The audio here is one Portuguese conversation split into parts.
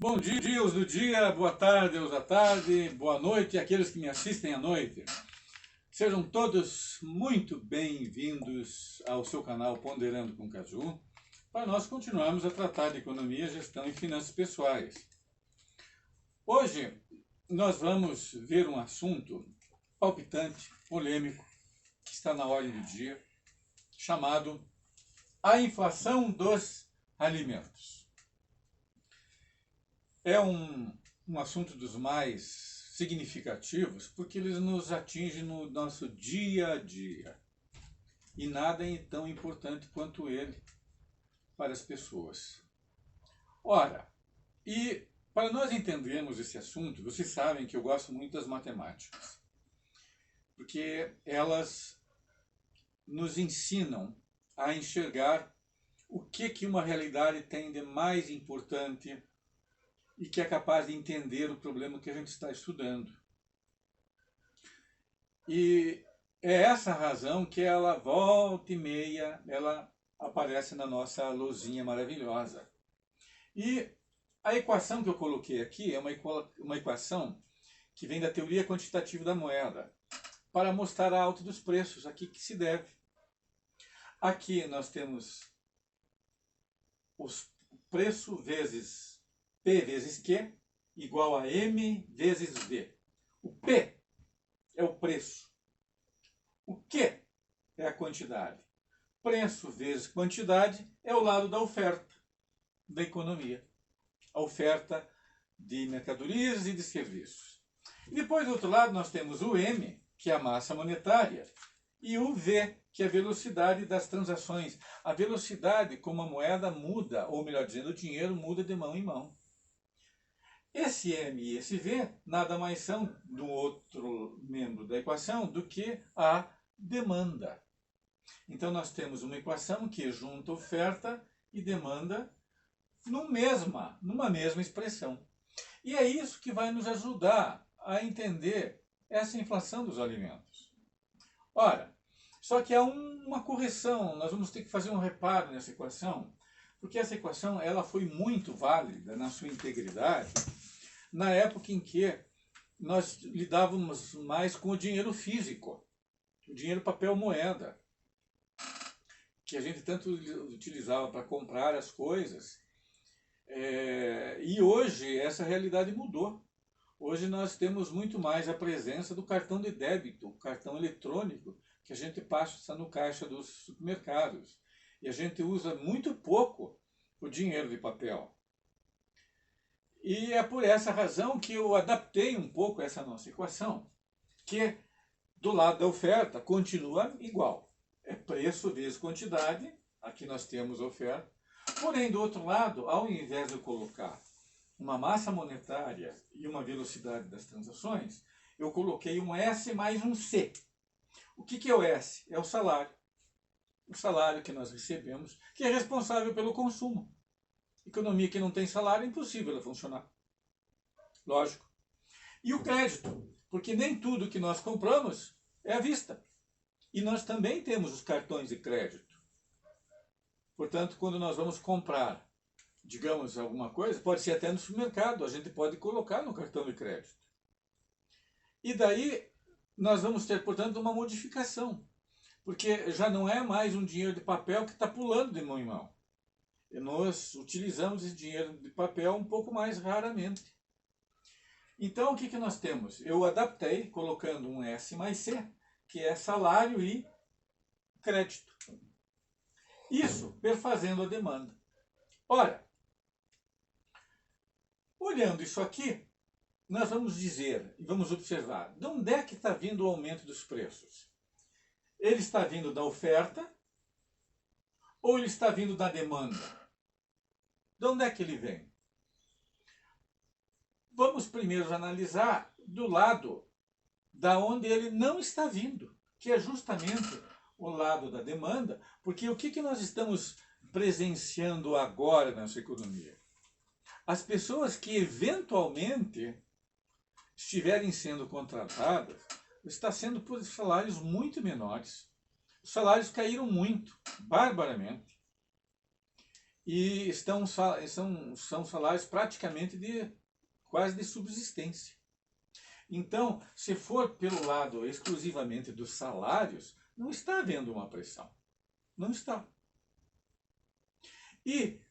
Bom dia, os do dia, boa tarde, os da tarde, boa noite àqueles que me assistem à noite. Sejam todos muito bem-vindos ao seu canal Ponderando com Caju, para nós continuarmos a tratar de economia, gestão e finanças pessoais. Hoje nós vamos ver um assunto palpitante, polêmico, que está na ordem do dia, chamado a inflação dos alimentos. É um assunto dos mais significativos porque ele nos atinge no nosso dia a dia. E nada é tão importante quanto ele para as pessoas. Ora, e para nós entendermos esse assunto, vocês sabem que eu gosto muito das matemáticas, porque elas nos ensinam a enxergar o que uma realidade tem de mais importante e que é capaz de entender o problema que a gente está estudando. E é essa a razão que ela, volta e meia, ela aparece na nossa luzinha maravilhosa. E a equação que eu coloquei aqui é uma equação que vem da teoria quantitativa da moeda, para mostrar a alta dos preços, aqui que se deve. Aqui nós temos o preço vezes P vezes Q igual a M vezes V. O P é o preço. O Q é a quantidade. Preço vezes quantidade é o lado da oferta da economia. A oferta de mercadorias e de serviços. E depois, do outro lado, nós temos o M, que é a massa monetária, e o V, que é a velocidade das transações. A velocidade como a moeda muda, ou melhor dizendo, o dinheiro muda de mão em mão. Esse M e esse V nada mais são do outro membro da equação do que a demanda. Então nós temos uma equação que junta oferta e demanda numa mesma expressão. E é isso que vai nos ajudar a entender essa inflação dos alimentos. Ora, só que há uma correção, nós vamos ter que fazer um reparo nessa equação, porque essa equação ela foi muito válida na sua integridade na época em que nós lidávamos mais com o dinheiro físico, o dinheiro papel moeda, que a gente tanto utilizava para comprar as coisas. E hoje essa realidade mudou. Hoje nós temos muito mais a presença do cartão de débito, o cartão eletrônico, que a gente passa no caixa dos supermercados. E a gente usa muito pouco o dinheiro de papel. E é por essa razão que eu adaptei um pouco essa nossa equação, que do lado da oferta continua igual. É preço vezes quantidade, aqui nós temos a oferta. Porém, do outro lado, ao invés de eu colocar uma massa monetária e uma velocidade das transações, eu coloquei um S mais um C. O que é o S? É o salário. O salário que nós recebemos, que é responsável pelo consumo. Economia que não tem salário é impossível ela funcionar. Lógico. E o crédito, porque nem tudo que nós compramos é à vista. E nós também temos os cartões de crédito. Portanto, quando nós vamos comprar, digamos, alguma coisa, pode ser até no supermercado, a gente pode colocar no cartão de crédito. E daí nós vamos ter, portanto, uma modificação. Porque já não é mais um dinheiro de papel que está pulando de mão em mão. E nós utilizamos esse dinheiro de papel um pouco mais raramente. Então, o que nós temos? Eu adaptei colocando um S mais C, que é salário e crédito. Isso perfazendo a demanda. Ora, olhando isso aqui, nós vamos dizer e vamos observar de onde é que está vindo o aumento dos preços. Ele está vindo da oferta ou ele está vindo da demanda? De onde é que ele vem? Vamos primeiro analisar do lado da onde ele não está vindo, que é justamente o lado da demanda, porque o que nós estamos presenciando agora na nossa economia? As pessoas que eventualmente estiverem sendo contratadas está sendo por salários muito menores. Os salários caíram muito, barbaramente. e são salários praticamente quase de subsistência. Então, se for pelo lado exclusivamente dos salários, não está havendo uma pressão. Não está. E,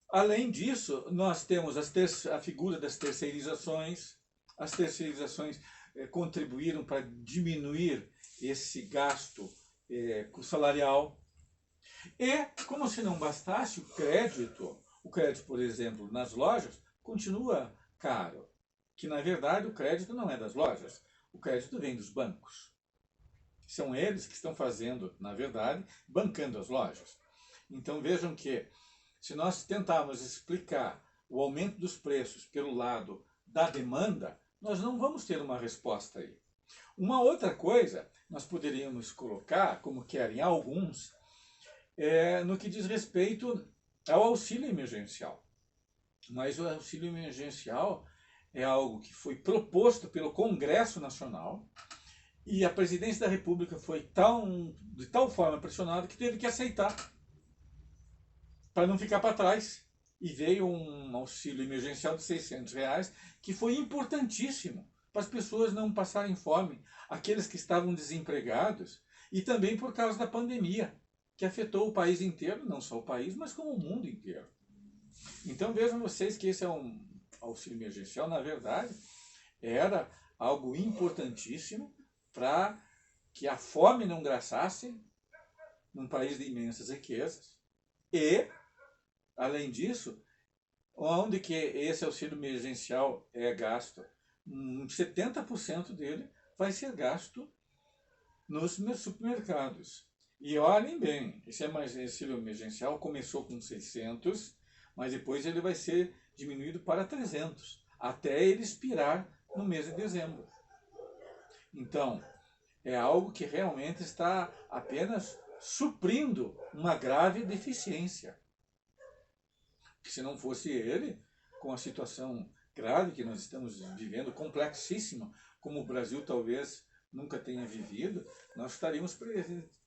além disso, nós temos a figura das terceirizações. As terceirizações contribuíram para diminuir esse gasto salarial. E, como se não bastasse, o crédito, por exemplo, nas lojas, continua caro. Que, na verdade, o crédito não é das lojas, o crédito vem dos bancos. São eles que estão fazendo, na verdade, bancando as lojas. Então, vejam que, se nós tentarmos explicar o aumento dos preços pelo lado da demanda, nós não vamos ter uma resposta aí. Uma outra coisa, nós poderíamos colocar, como querem alguns, no que diz respeito ao auxílio emergencial. Mas o auxílio emergencial é algo que foi proposto pelo Congresso Nacional e a presidência da República foi de tal forma pressionada que teve que aceitar para não ficar para trás. E veio um auxílio emergencial de R$600, que foi importantíssimo para as pessoas não passarem fome, aqueles que estavam desempregados, e também por causa da pandemia, que afetou o país inteiro, não só o país, mas como o mundo inteiro. Então vejam vocês que esse é um auxílio emergencial, na verdade, era algo importantíssimo para que a fome não graçasse num país de imensas riquezas. E, além disso, onde que esse auxílio emergencial é gasto? 70% dele vai ser gasto nos supermercados. E olhem bem, esse auxílio emergencial começou com 600, mas depois ele vai ser diminuído para 300, até ele expirar no mês de dezembro. Então, é algo que realmente está apenas suprindo uma grave deficiência. Que se não fosse ele, com a situação grave que nós estamos vivendo, complexíssima, como o Brasil talvez nunca tenha vivido, nós estaríamos presentes.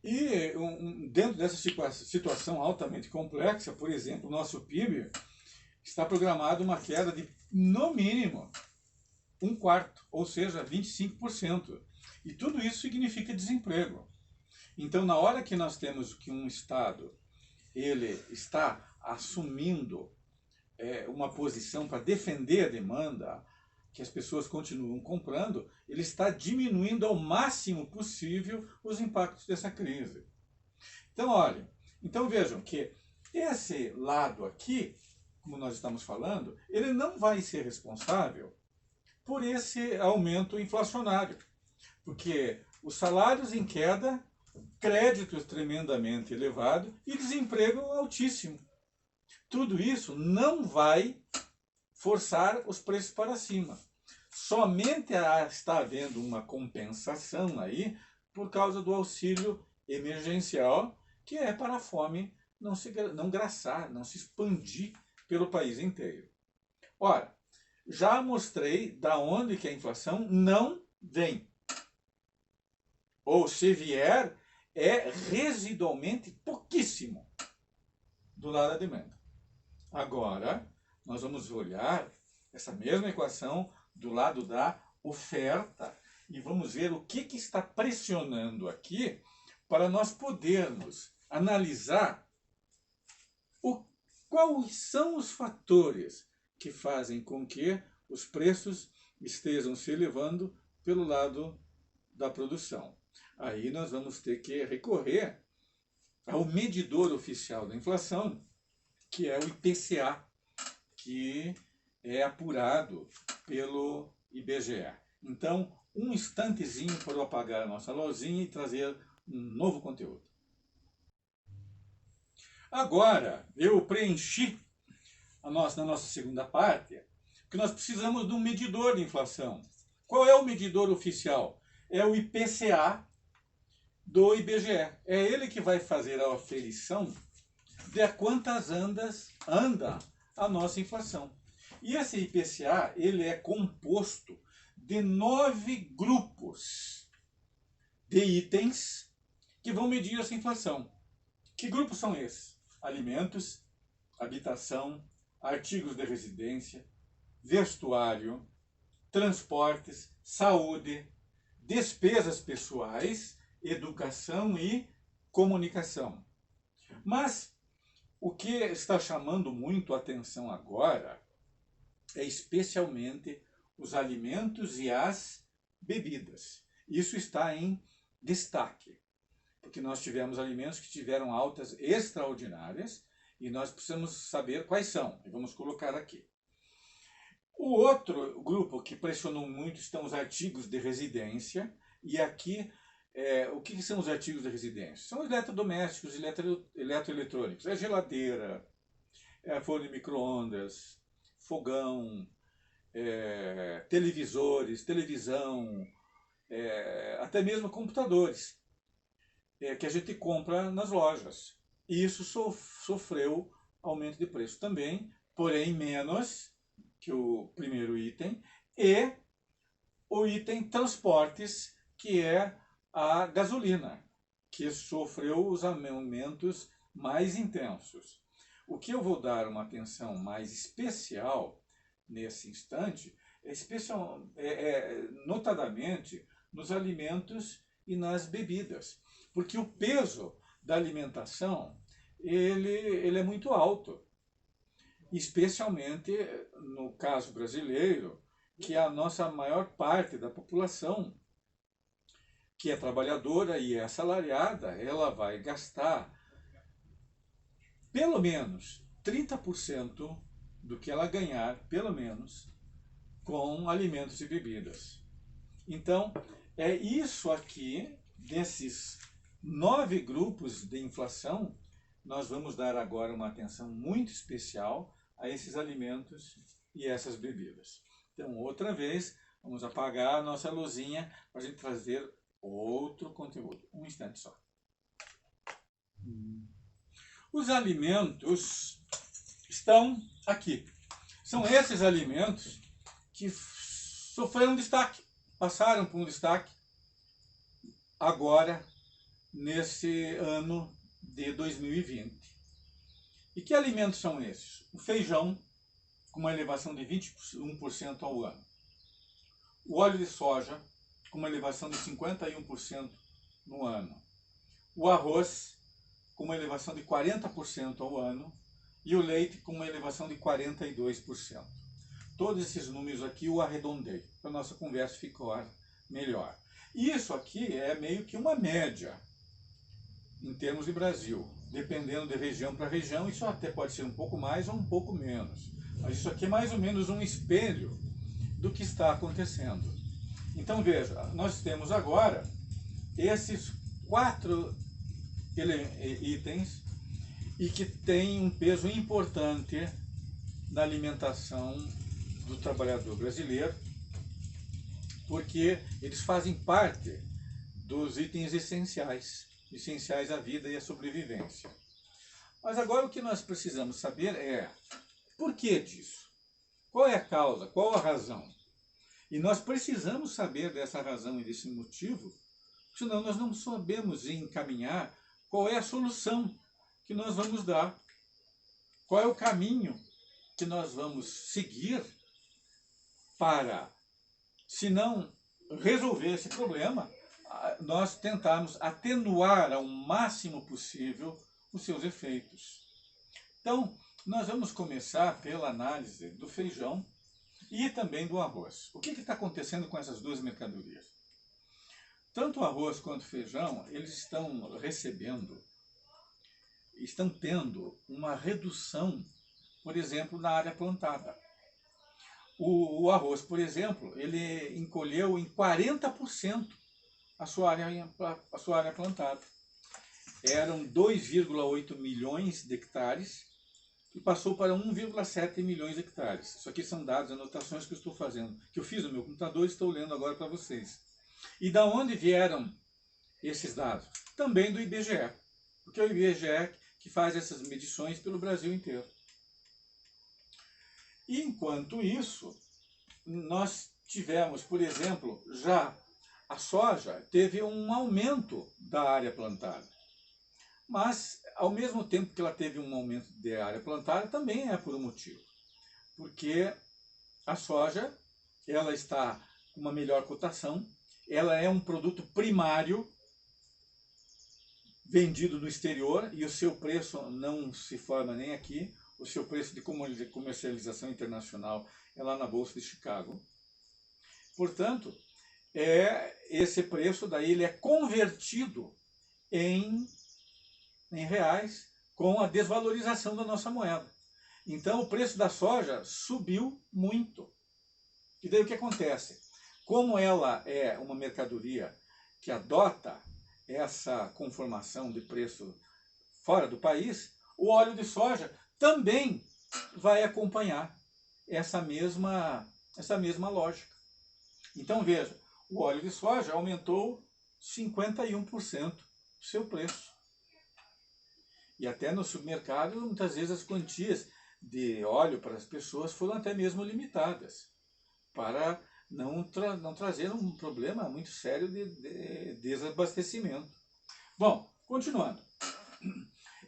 E dentro dessa situação altamente complexa, por exemplo, o nosso PIB está programado uma queda de, no mínimo, 1/4, ou seja, 25%. E tudo isso significa desemprego. Então, na hora que nós temos que um Estado ele está assumindo uma posição para defender a demanda, que as pessoas continuam comprando, ele está diminuindo ao máximo possível os impactos dessa crise. Então, olhem, vejam que esse lado aqui, como nós estamos falando, ele não vai ser responsável por esse aumento inflacionário, porque os salários em queda, créditos tremendamente elevados e desemprego altíssimo. Tudo isso não vai forçar os preços para cima. Somente está havendo uma compensação aí por causa do auxílio emergencial, que é para a fome não graçar, não se expandir pelo país inteiro. Ora, já mostrei da onde que a inflação não vem. Ou se vier, é residualmente pouquíssimo do lado da demanda. Agora, nós vamos olhar essa mesma equação do lado da oferta e vamos ver o que está pressionando aqui para nós podermos analisar quais são os fatores que fazem com que os preços estejam se elevando pelo lado da produção. Aí nós vamos ter que recorrer ao medidor oficial da inflação, que é o IPCA, que é apurado pelo IBGE. Então, um instantezinho para eu apagar a nossa luzinha e trazer um novo conteúdo. Agora, eu preenchi na nossa segunda parte, que nós precisamos de um medidor de inflação. Qual é o medidor oficial? É o IPCA do IBGE. É ele que vai fazer a aferição de a quantas anda a nossa inflação. E esse IPCA ele é composto de 9 grupos de itens que vão medir essa inflação. Que grupos são esses? Alimentos, habitação, artigos de residência, vestuário, transportes, saúde, despesas pessoais, educação e comunicação. Mas o que está chamando muito a atenção agora é especialmente os alimentos e as bebidas. Isso está em destaque, porque nós tivemos alimentos que tiveram altas extraordinárias e nós precisamos saber quais são, e vamos colocar aqui. O outro grupo que pressionou muito estão os artigos de residência, e aqui, o que são os artigos de residência? São eletrodomésticos, eletroeletrônicos, é geladeira, é forno de micro-ondas, fogão, televisores, televisão, até mesmo computadores, que a gente compra nas lojas. E isso sofreu aumento de preço também, porém menos que o primeiro item, e o item transportes, que é a gasolina, que sofreu os aumentos mais intensos. O que eu vou dar uma atenção mais especial nesse instante notadamente nos alimentos e nas bebidas, porque o peso da alimentação ele é muito alto, especialmente no caso brasileiro, que a nossa maior parte da população, que é trabalhadora e é assalariada, ela vai gastar pelo menos 30% do que ela ganhar, pelo menos, com alimentos e bebidas. Então, é isso aqui, desses 9 grupos de inflação, nós vamos dar agora uma atenção muito especial a esses alimentos e essas bebidas. Então, outra vez, vamos apagar a nossa luzinha para a gente trazer outro conteúdo. Um instante só. Os alimentos estão aqui. São esses alimentos que sofreram destaque, passaram por um destaque agora, nesse ano de 2020. E que alimentos são esses? O feijão, com uma elevação de 21% ao ano. O óleo de soja, com uma elevação de 51% no ano. O arroz, com uma elevação de 40% ao ano. E o leite, com uma elevação de 42%. Todos esses números aqui eu arredondei, para a nossa conversa ficar melhor. Isso aqui é meio que uma média, em termos de Brasil. Dependendo de região para região, isso até pode ser um pouco mais ou um pouco menos. Mas isso aqui é mais ou menos um espelho do que está acontecendo. Então veja, nós temos agora esses 4 itens e que têm um peso importante na alimentação do trabalhador brasileiro, porque eles fazem parte dos itens essenciais à vida e à sobrevivência. Mas agora o que nós precisamos saber é por que disso? Qual é a causa? Qual a razão? E nós precisamos saber dessa razão e desse motivo, senão nós não sabemos encaminhar qual é a solução que nós vamos dar, qual é o caminho que nós vamos seguir para, se não resolver esse problema, nós tentarmos atenuar ao máximo possível os seus efeitos. Então, nós vamos começar pela análise do feijão e também do arroz. O que está acontecendo com essas duas mercadorias? Tanto o arroz quanto o feijão, eles estão tendo uma redução, por exemplo, na área plantada. O arroz, por exemplo, ele encolheu em 40% a sua área plantada. Eram 2,8 milhões de hectares e passou para 1,7 milhões de hectares. Isso aqui são dados, anotações que eu estou fazendo, que eu fiz no meu computador e estou lendo agora para vocês. E da onde vieram esses dados? Também do IBGE, porque é o IBGE que faz essas medições pelo Brasil inteiro. E enquanto isso, nós tivemos, por exemplo, já a soja teve um aumento da área plantada. Mas ao mesmo tempo que ela teve um aumento de área plantada, também é por um motivo. Porque a soja, ela está com uma melhor cotação, ela é um produto primário vendido no exterior e o seu preço não se forma nem aqui, o seu preço de comercialização internacional é lá na Bolsa de Chicago. Portanto, esse preço daí ele é convertido em reais com a desvalorização da nossa moeda. Então o preço da soja subiu muito. E daí o que acontece? Como ela é uma mercadoria que adota essa conformação de preço fora do país, o óleo de soja também vai acompanhar essa mesma lógica. Então veja, o óleo de soja aumentou 51% o seu preço. E até no supermercado, muitas vezes as quantias de óleo para as pessoas foram até mesmo limitadas, para não trazer um problema muito sério de desabastecimento. Bom, continuando.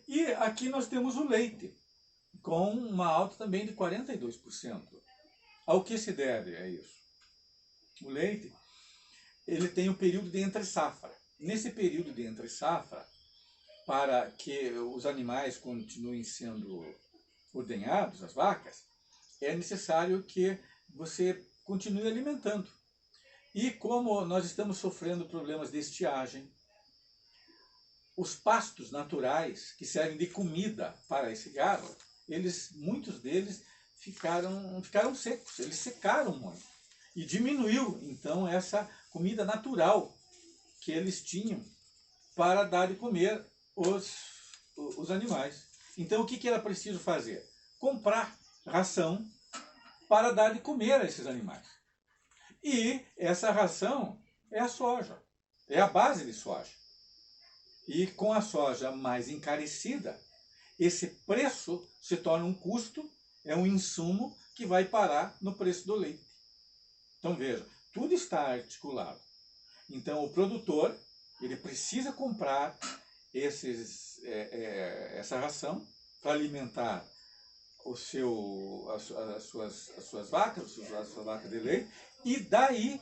E aqui nós temos o leite, com uma alta também de 42%. Ao que se deve a isso? O leite, ele tem um período de entre-safra. Nesse período de entre-safra, para que os animais continuem sendo ordenhados, as vacas, é necessário que você continue alimentando. E como nós estamos sofrendo problemas de estiagem, os pastos naturais que servem de comida para esse gado, muitos deles ficaram secos, eles secaram muito. E diminuiu, então, essa comida natural que eles tinham para dar de comer os animais. Então, o que era preciso fazer? Comprar ração para dar de comer a esses animais. E essa ração é a soja, é a base de soja. E com a soja mais encarecida, esse preço se torna um custo, é um insumo que vai parar no preço do leite. Então veja, tudo está articulado. Então o produtor, ele precisa comprar essa ração para alimentar as suas vacas, a sua vaca de leite, e daí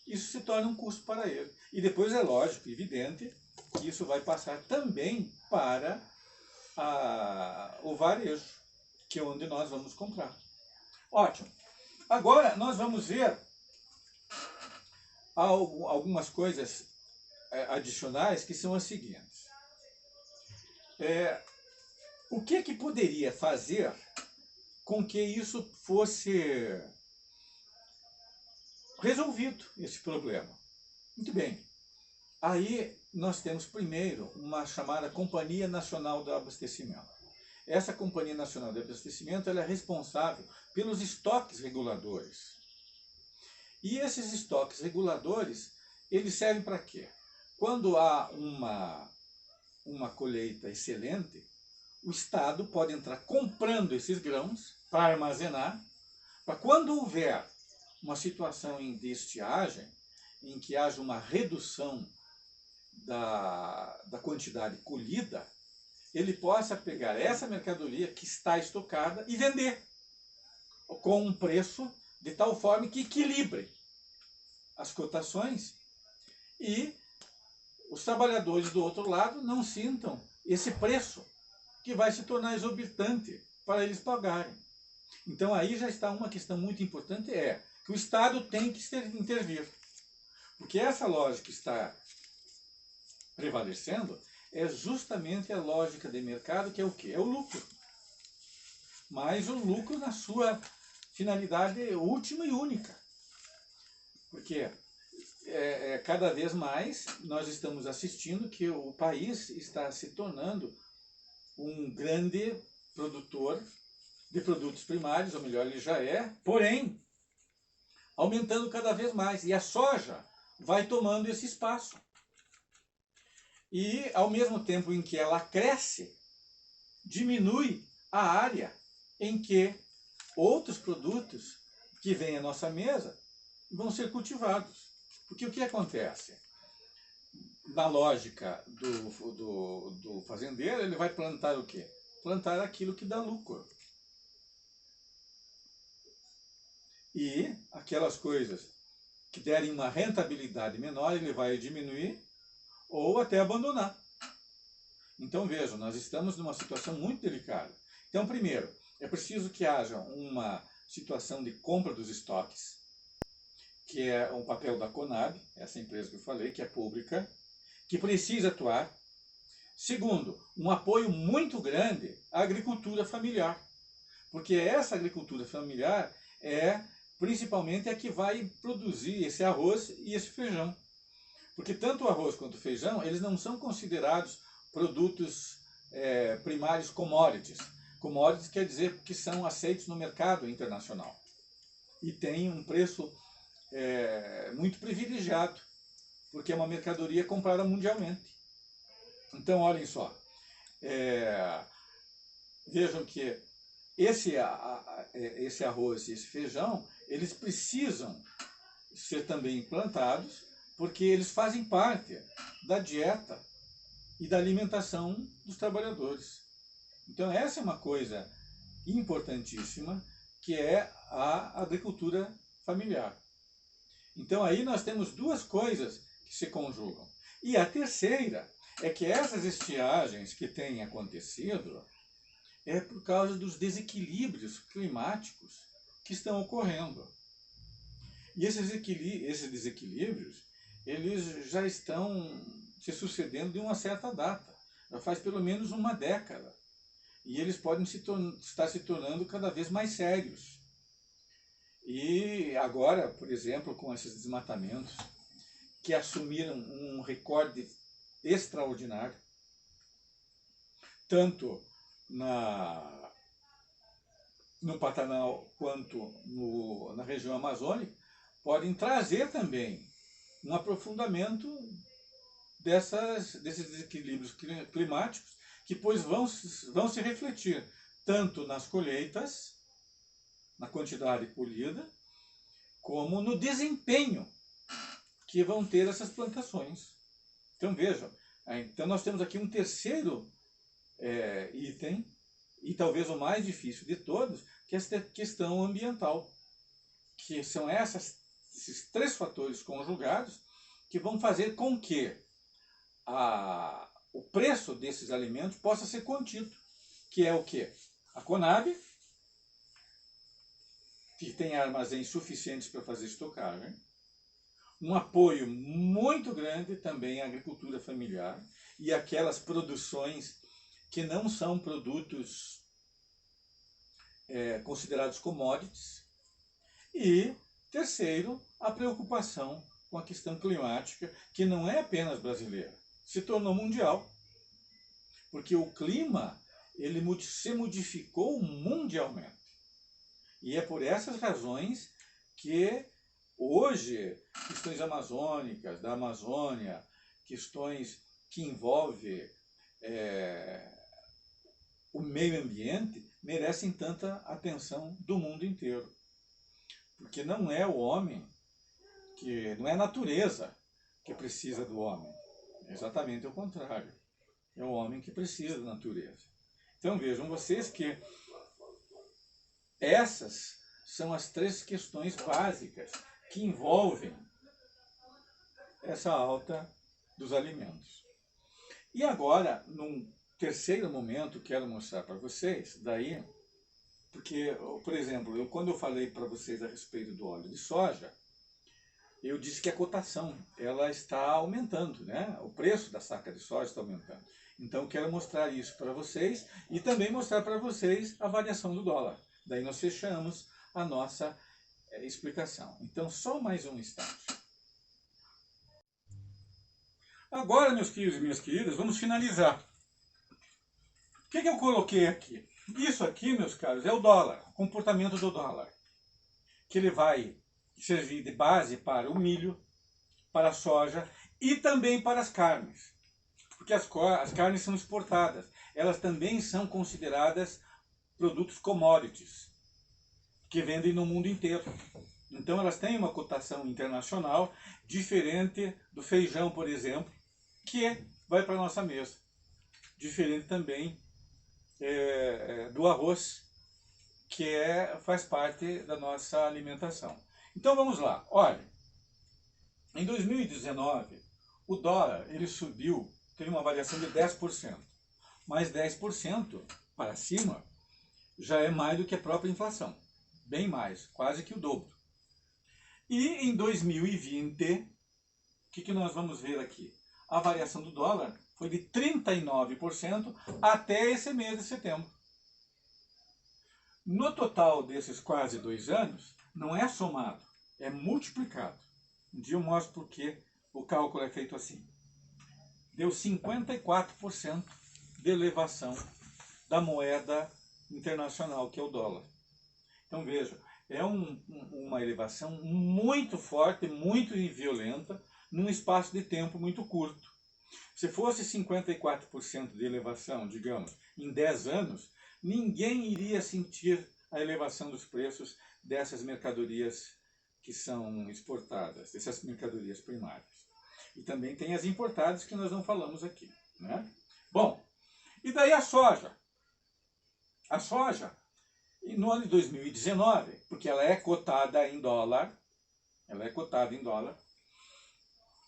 isso se torna um custo para ele. E depois é lógico, evidente, que isso vai passar também para o varejo, que é onde nós vamos comprar. Ótimo. Agora nós vamos ver algumas coisas adicionais que são as seguintes. O que poderia fazer com que isso fosse resolvido, esse problema? Muito bem. Aí nós temos primeiro uma chamada Companhia Nacional do Abastecimento. Essa Companhia Nacional de Abastecimento ela é responsável pelos estoques reguladores. E esses estoques reguladores, eles servem para quê? Quando há uma colheita excelente, o Estado pode entrar comprando esses grãos para armazenar, para quando houver uma situação de estiagem, em que haja uma redução da quantidade colhida, ele possa pegar essa mercadoria que está estocada e vender com um preço de tal forma que equilibre as cotações e os trabalhadores do outro lado não sintam esse preço que vai se tornar exorbitante para eles pagarem. Então aí já está uma questão muito importante, que o Estado tem que intervir. Porque essa lógica que está prevalecendo é justamente a lógica de mercado, que é o quê? É o lucro. Mas o lucro na sua finalidade última e única. Porque cada vez mais nós estamos assistindo que o país está se tornando um grande produtor de produtos primários, ou melhor, ele já é, porém, aumentando cada vez mais. E a soja vai tomando esse espaço. E, ao mesmo tempo em que ela cresce, diminui a área em que outros produtos que vêm à nossa mesa vão ser cultivados. Porque o que acontece? na lógica do fazendeiro, ele vai plantar o quê? Plantar aquilo que dá lucro. E aquelas coisas que derem uma rentabilidade menor, ele vai diminuir ou até abandonar. Então vejam, nós estamos numa situação muito delicada. Então, primeiro, é preciso que haja uma situação de compra dos estoques, que é um papel da Conab, essa empresa que eu falei, que é pública, que precisa atuar. Segundo, um apoio muito grande à agricultura familiar, porque essa agricultura familiar é principalmente a que vai produzir esse arroz e esse feijão. Porque tanto o arroz quanto o feijão, eles não são considerados produtos primários commodities. Commodities quer dizer que são aceitos no mercado internacional. E tem um preço muito privilegiado, porque é uma mercadoria comprada mundialmente. Então, olhem só. Vejam que esse arroz e esse feijão, eles precisam ser também implantados, porque eles fazem parte da dieta e da alimentação dos trabalhadores. Então essa é uma coisa importantíssima, que é a agricultura familiar. Então aí nós temos duas coisas que se conjugam. E a terceira é que essas estiagens que têm acontecido é por causa dos desequilíbrios climáticos que estão ocorrendo. E esses desequilíbrios, eles já estão se sucedendo de uma certa data. Já faz pelo menos uma década. E eles podem estar se tornando cada vez mais sérios. E agora, por exemplo, com esses desmatamentos, que assumiram um recorde extraordinário, tanto no Pantanal quanto na região amazônica, podem trazer também um aprofundamento desses desequilíbrios climáticos, que depois vão se refletir tanto nas colheitas, na quantidade colhida, como no desempenho que vão ter essas plantações. Então vejam, então nós temos aqui um terceiro item, e talvez o mais difícil de todos, que é esta questão ambiental, que são esses três fatores conjugados que vão fazer com que o preço desses alimentos possa ser contido, que é o quê? A Conab, que tem armazéns suficientes para fazer estocagem, um apoio muito grande também à agricultura familiar e aquelas produções que não são produtos considerados commodities, e terceiro, a preocupação com a questão climática, que não é apenas brasileira, se tornou mundial, porque o clima ele se modificou mundialmente. E é por essas razões que hoje questões amazônicas, da Amazônia, questões que envolvem o meio ambiente, merecem tanta atenção do mundo inteiro. Porque não é o homem, não é a natureza que precisa do homem. É exatamente o contrário. É o homem que precisa da natureza. Então vejam vocês que essas são as três questões básicas que envolvem essa alta dos alimentos. E agora, num terceiro momento, quero mostrar para vocês, porque, por exemplo, quando eu falei para vocês a respeito do óleo de soja, eu disse que a cotação ela está aumentando, né? O preço da saca de soja está aumentando. Então, quero mostrar isso para vocês e também mostrar para vocês a variação do dólar. Daí nós fechamos a nossa explicação. Então, só mais um instante. Agora, meus queridos e minhas queridas, vamos finalizar. O que eu coloquei aqui? Isso aqui, meus caros, é o dólar, o comportamento do dólar. Que ele vai servir de base para o milho, para a soja e também para as carnes. Porque as carnes são exportadas. Elas também são consideradas produtos commodities, que vendem no mundo inteiro. Então elas têm uma cotação internacional diferente do feijão, por exemplo, que vai para a nossa mesa. Diferente também do arroz, que faz parte da nossa alimentação. Então vamos lá, olha, em 2019 o dólar ele subiu, teve uma variação de 10%, mas 10% para cima já é mais do que a própria inflação, bem mais, quase que o dobro. E em 2020, o que nós vamos ver aqui? A variação do dólar foi de 39% até esse mês de setembro. No total desses quase 2 anos, não é somado, é multiplicado. Um dia eu mostro por que o cálculo é feito assim. Deu 54% de elevação da moeda internacional, que é o dólar. Então veja, é uma elevação muito forte, muito violenta, num espaço de tempo muito curto. Se fosse 54% de elevação, digamos, em 10 anos, ninguém iria sentir a elevação dos preços dessas mercadorias que são exportadas, dessas mercadorias primárias. E também tem as importadas que nós não falamos aqui, né? Bom, e daí a soja? A soja, no ano de 2019, porque ela é cotada em dólar,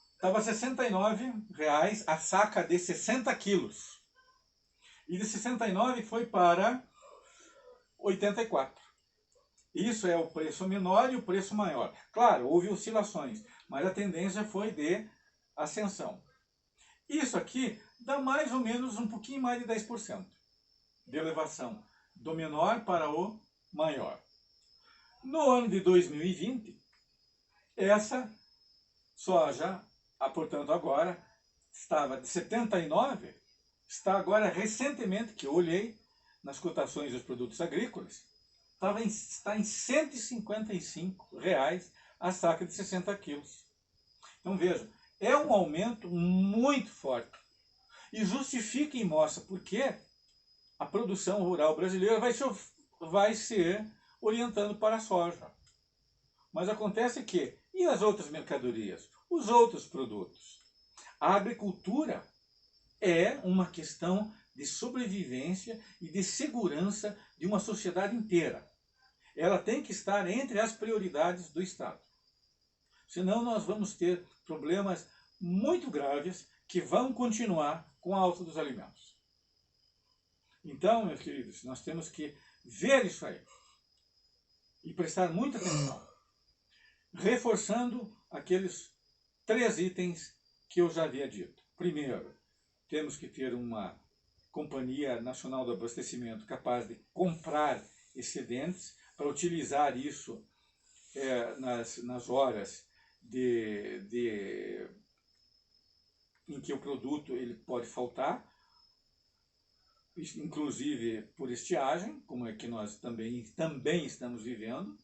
estava R$ 69,00 a saca de 60 quilos. E de 69 foi para 84. Isso é o preço menor e o preço maior. Claro, houve oscilações, mas a tendência foi de ascensão. Isso aqui dá mais ou menos um pouquinho mais de 10% de elevação, do menor para o maior. No ano de 2020, essa soja, portanto agora, estava de 79, está agora recentemente, que eu olhei nas cotações dos produtos agrícolas, está em R$ 155,00 a saca de 60 quilos. Então veja, é um aumento muito forte. E justifica e mostra por que a produção rural brasileira vai se orientando para a soja. Mas acontece que, e as outras mercadorias? Os outros produtos? A agricultura é uma questão de sobrevivência e de segurança de uma sociedade inteira. Ela tem que estar entre as prioridades do Estado. Senão nós vamos ter problemas muito graves que vão continuar com a alta dos alimentos. Então, meus queridos, nós temos que ver isso aí e prestar muita atenção, reforçando aqueles 3 itens que eu já havia dito. Primeiro, temos que ter uma Companhia Nacional do Abastecimento capaz de comprar excedentes para utilizar isso nas horas em que o produto ele pode faltar, inclusive por estiagem, como é que nós também estamos vivendo.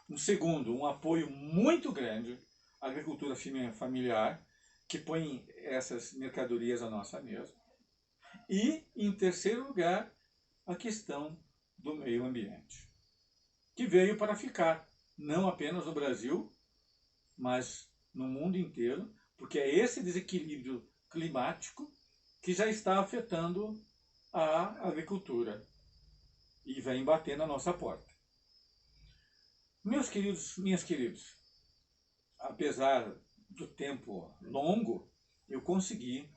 Um segundo, um apoio muito grande à agricultura familiar, que põe essas mercadorias à nossa mesa. E, em terceiro lugar, a questão do meio ambiente, que veio para ficar, não apenas no Brasil, mas no mundo inteiro, porque é esse desequilíbrio climático que já está afetando a agricultura e vem bater na nossa porta. Meus queridos, minhas queridas, apesar do tempo longo, eu consegui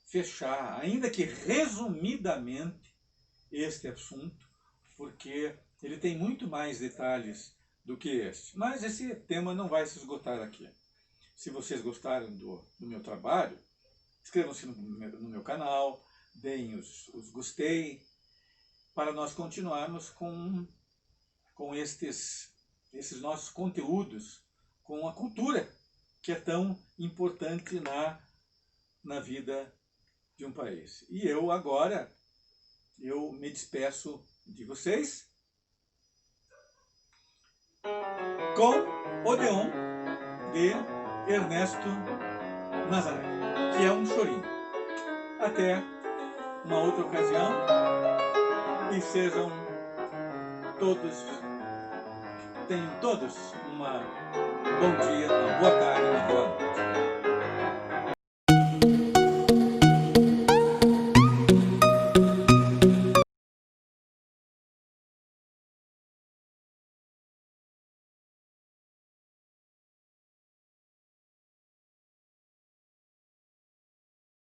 fechar, ainda que resumidamente, este assunto, porque ele tem muito mais detalhes do que este. Mas esse tema não vai se esgotar aqui. Se vocês gostaram do meu trabalho, inscrevam-se no meu canal, deem os gostei, para nós continuarmos com esses nossos conteúdos, com a cultura, que é tão importante na vida de um país. E eu agora, eu me despeço de vocês com Odeon de Ernesto Nazaré, que é um chorinho. Até uma outra ocasião e tenham todos um bom dia, uma boa tarde, uma boa noite.